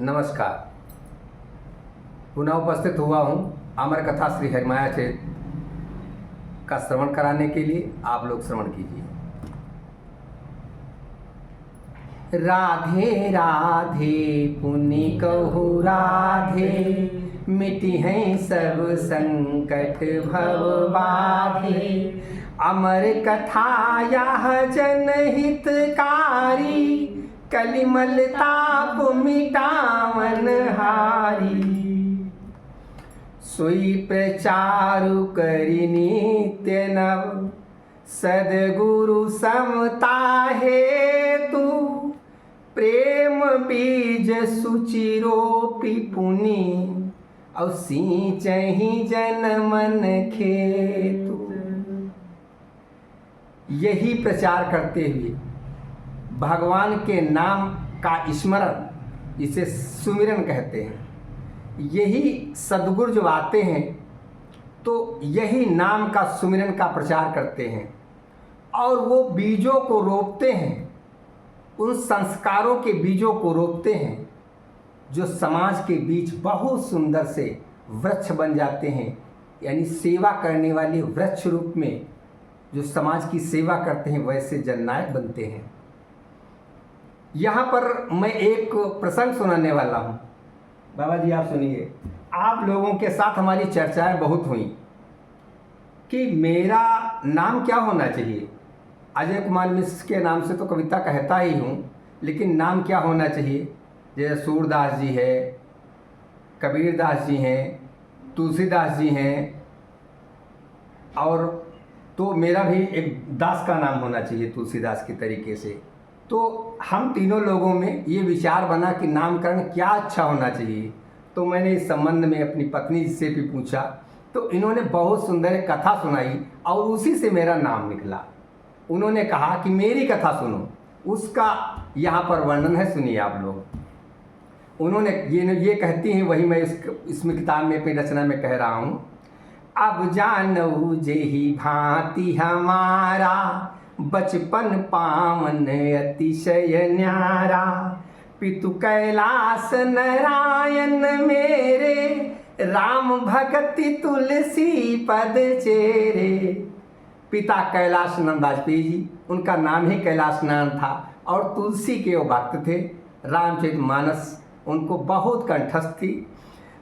नमस्कार। पुनः उपस्थित हुआ हूँ अमर कथा श्री हरिमाया चरित्र का श्रवण कराने के लिए। आप लोग श्रवण कीजिए। राधे राधे पुनि कहु राधे, मिटी हैं सब संकट भव बाधे। अमर कथा यह जनहितकारी, कलिमल ताप मिटावन हारी। सोई प्रचारु करि नित्य नव, सद्गुरु समता हेतु। प्रेम बीज सुचिरोपि पुनि, और सिंचहि जन मन खेतु। यही प्रचार करते हुए भगवान के नाम का स्मरण, इसे सुमिरन कहते हैं। यही सद्गुरु जो आते हैं तो यही नाम का सुमिरन का प्रचार करते हैं और वो बीजों को रोपते हैं, उन संस्कारों के बीजों को रोपते हैं जो समाज के बीच बहुत सुंदर से वृक्ष बन जाते हैं। यानी सेवा करने वाले वृक्ष रूप में जो समाज की सेवा करते हैं वैसे जननायक बनते हैं। यहाँ पर मैं एक प्रसंग सुनाने वाला हूँ। बाबा जी आप सुनिए। आप लोगों के साथ हमारी चर्चाएं बहुत हुई कि मेरा नाम क्या होना चाहिए। अजय कुमार मिश्र के नाम से तो कविता कहता ही हूँ, लेकिन नाम क्या होना चाहिए। जैसे सूरदास जी है, कबीरदास जी हैं, तुलसीदास जी हैं, और तो मेरा भी एक दास का नाम होना चाहिए तुलसीदास के तरीके से। तो हम तीनों लोगों में ये विचार बना कि नामकरण क्या अच्छा होना चाहिए। तो मैंने इस संबंध में अपनी पत्नी से भी पूछा, तो इन्होंने बहुत सुंदर एक कथा सुनाई और उसी से मेरा नाम निकला। उन्होंने कहा कि मेरी कथा सुनो, उसका यहाँ पर वर्णन है, सुनिए आप लोग। उन्होंने ये कहती हैं, वही मैं इसमें किताब में अपनी रचना में कह रहा हूँ। अब जानऊ जेहि भांति हमारा, बचपन पावन अतिशय न्यारा। पितु कैलाश नारायण मेरे, राम भगति तुलसी पद चेरे। पिता कैलाश नंद वाजपेयी जी, उनका नाम ही कैलाश नारायण था और तुलसी के वो भक्त थे। रामचरितमानस उनको बहुत कंठस्थ थी।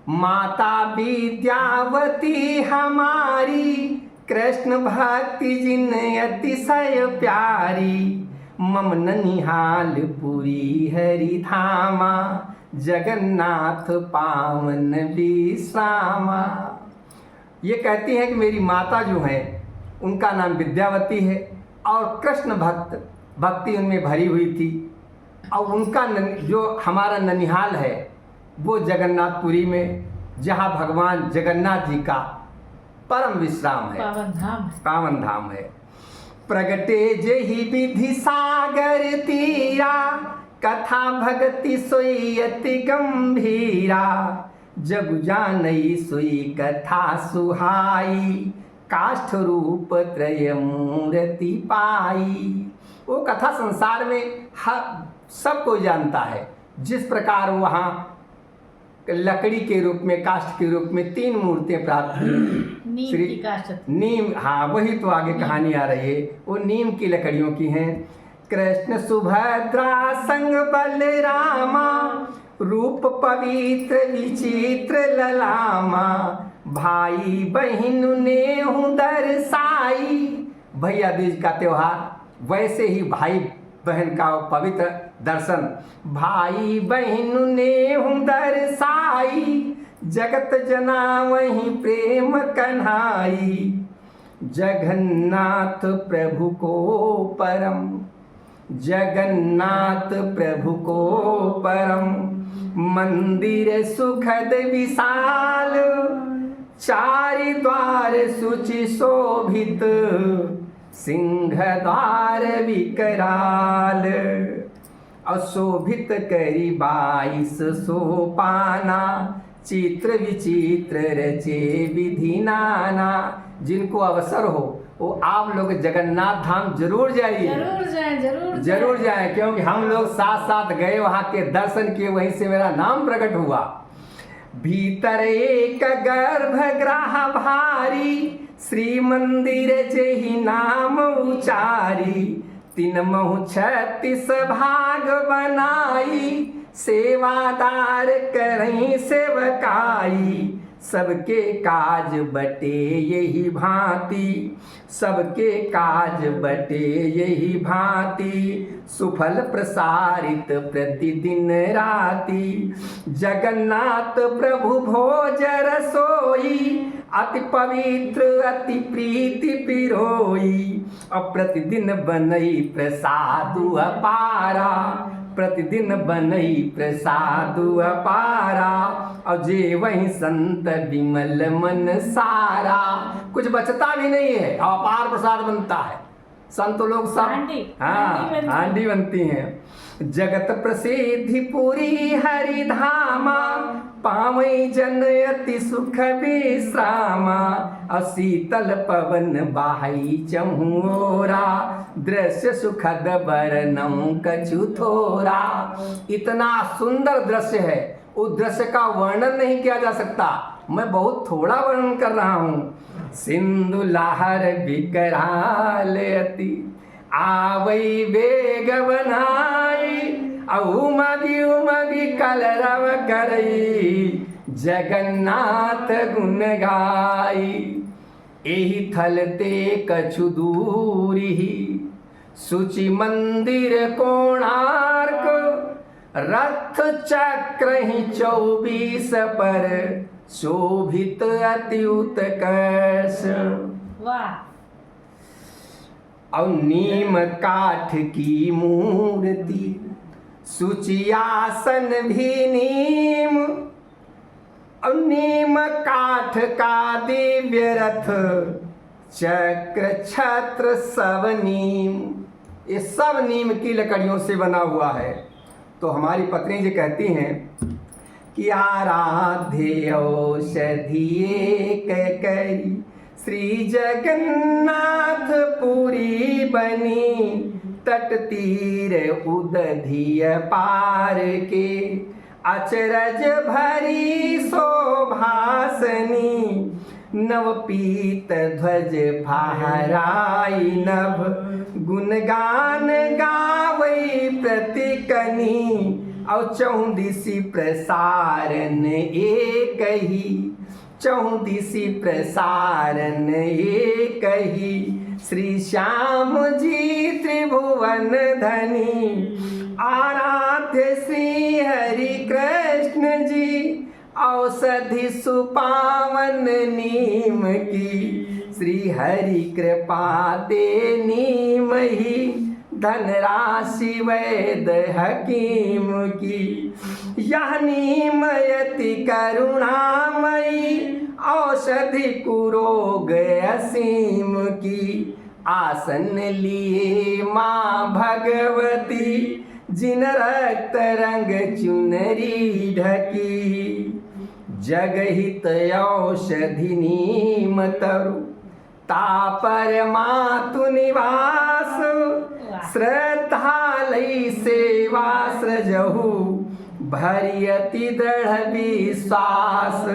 माता विद्यावती हमारी, कृष्ण भक्ति जिन अतिशय प्यारी। मम ननिहाल पुरी हरि धामा, जगन्नाथ पावन विश्रामा। ये कहती हैं कि मेरी माता जो है उनका नाम विद्यावती है और कृष्ण भक्ति उनमें भरी हुई थी। और उनका जो हमारा ननिहाल है वो जगन्नाथपुरी में, जहाँ भगवान जगन्नाथ जी का परम विश्राम है, पावन धाम है। प्रगटे जेहि विधि सागर तीरा, कथा भगति सोई अति गंभीरा। जग जानई सोई कथा सुहाई, काष्ठ रूप त्रय मूर्ति पाई। वो कथा संसार में सब कोई जानता है। जिस प्रकार वहाँ लकड़ी के रूप में, काष्ठ के रूप में 3 मूर्तियाँ प्राप्त हुई। श्री नीम, हाँ वही तो आगे कहानी आ रही है। वो नीम की लकड़ियों की हैं। कृष्ण सुभद्रा संग बलरामा, रूप पवित्र विचित्र ललामा। भाई बहन ने हूँ दर्शाई, भैया दूज का त्योहार, वैसे ही भाई बहन का पवित्र दर्शन। भाई बहन ने हूँ दर्शाई, जगत जना वही प्रेम कन्हाई। जगन्नाथ प्रभु को परम, जगन्नाथ प्रभु को परम। मंदिर सुखद विशाल, 4 द्वार सुचि शोभित। सिंह द्वार विकराल, अशोभित करी 22 सोपाना। चित्र विचित्र रचे विधि नाना। जिनको अवसर हो वो आप लोग जगन्नाथ धाम जरूर जाइए, जरूर जाएं, क्योंकि हम लोग साथ साथ गए, वहाँ के दर्शन किए, वहीं से मेरा नाम प्रकट हुआ। भीतर एक गर्भगृह भारी, श्री मंदिर जेहि नाम उचारी। 3 महु 36 भाग बनाई, सेवादार करहीं सेवकाई। सबके काज बटे यही भांति, सबके काज बटे यही भांति। सुफल प्रसारित प्रतिदिन राति, जगन्नाथ प्रभु भोज रसोई। अति पवित्र अति प्रीति पिरोई, और प्रतिदिन बनई प्रसाद अपारा, प्रतिदिन बनई प्रसाद अपारा। और जे वही संत विमल मन सारा, कुछ बचता भी नहीं है, अपार प्रसाद बनता है। संत लोग सब हांडी बनती हैं। जगत प्रसिद्धि पूरी हरिधामा, पावई जन अति सुख विश्रामा। अशीतल पवन बाहई चहुओरा, दृश्य सुखद बरनम कछु थोरा। इतना सुंदर दृश्य है, उस दृश्य का वर्णन नहीं किया जा सकता, मैं बहुत थोड़ा वर्णन कर रहा हूँ। सिंधु लहर विकराल अति, आवई बेग बनाई। उमगी उमगी कलरव करई, जगन्नाथ गुण गाई। एहि थल ते कछु दूरी, सुचि मंदिर कोणार्क। रथ चक्र ही 24 पर, शोभित अति उत्कर्ष। वाह। और नीम काठ की मूर्ति, सुचियासन भी नीम। और नीम काठ का दिव्य रथ, चक्र छत्र सब नीम। ये सब नीम की लकड़ियों से बना हुआ है। तो हमारी पत्नी जी कहती हैं कि आराध्य औषधि एक करी, श्री जगन्नाथ पुरी बनी। तट तीर उदधिय पार के, अचरज भरी शोभासनी। नवपीत ध्वज फहराई नभ, गुणगान गावई प्रतिकनी। और 34 प्रसारन एक ही, 34 प्रसारन एक ही। श्री श्याम जी त्रिभुवन धनी, आराध्य श्री हरि कृष्ण जी। औषधि सुपावन नीम की, श्री हरि कृपा दे नीम ही। धनराशि वैद हकीम की, यह नीम यति करुणामयी। औषधि कुरोग असीम की, आसन लिए माँ भगवती। जिन रक्त रंग चुनरी ढकी, जगहित औषधि नीम तरु। तापर मातु निवास, श्रद्धालयी सेवा सृजहु। भरियति दृढ़ विश्वास,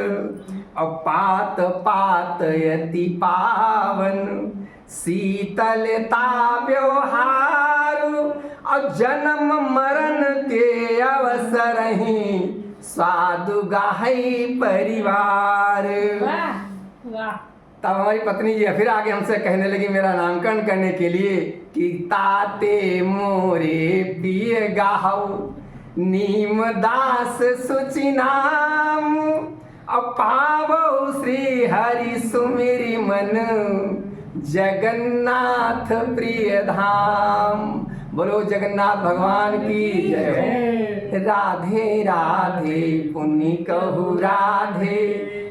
अपात पात यति पावन। शीतलता व्यवहार, और जन्म मरण के अवसर ही। साधु गाहई परिवार। वाह। तब हमारी पत्नी जी फिर आगे हमसे कहने लगी मेरा नामकरण करने के लिए कि ताते मोरे पिय गाहु, नीम दास सुचि नाम। अपावो श्री हरि सुमिरि मन, जगन्नाथ प्रिय धाम। बोलो जगन्नाथ भगवान की जय। राधे राधे पुण्य कहु राधे,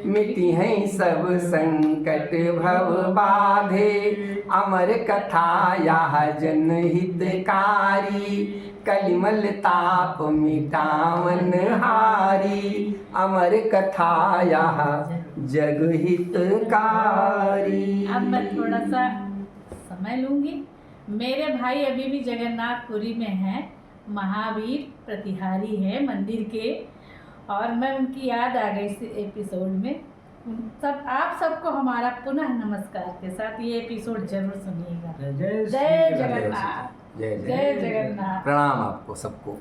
मिटी हैं सब संकट भव बाधे। अमर कथा यह जनहितकारी, कलिमल ताप मिटावन हारी। अमर कथा यह जगहितकारी। अब मैं थोड़ा सा समय लूँगी। मेरे भाई अभी भी जगन्नाथपुरी में हैं, महावीर प्रतिहारी है मंदिर के, और मैं उनकी याद आ गई इस एपिसोड में। आप सबको हमारा पुनः नमस्कार के साथ ये एपिसोड जरूर सुनिएगा। जय जय जगन्नाथ, जय जय जगन्नाथ। प्रणाम आपको सबको।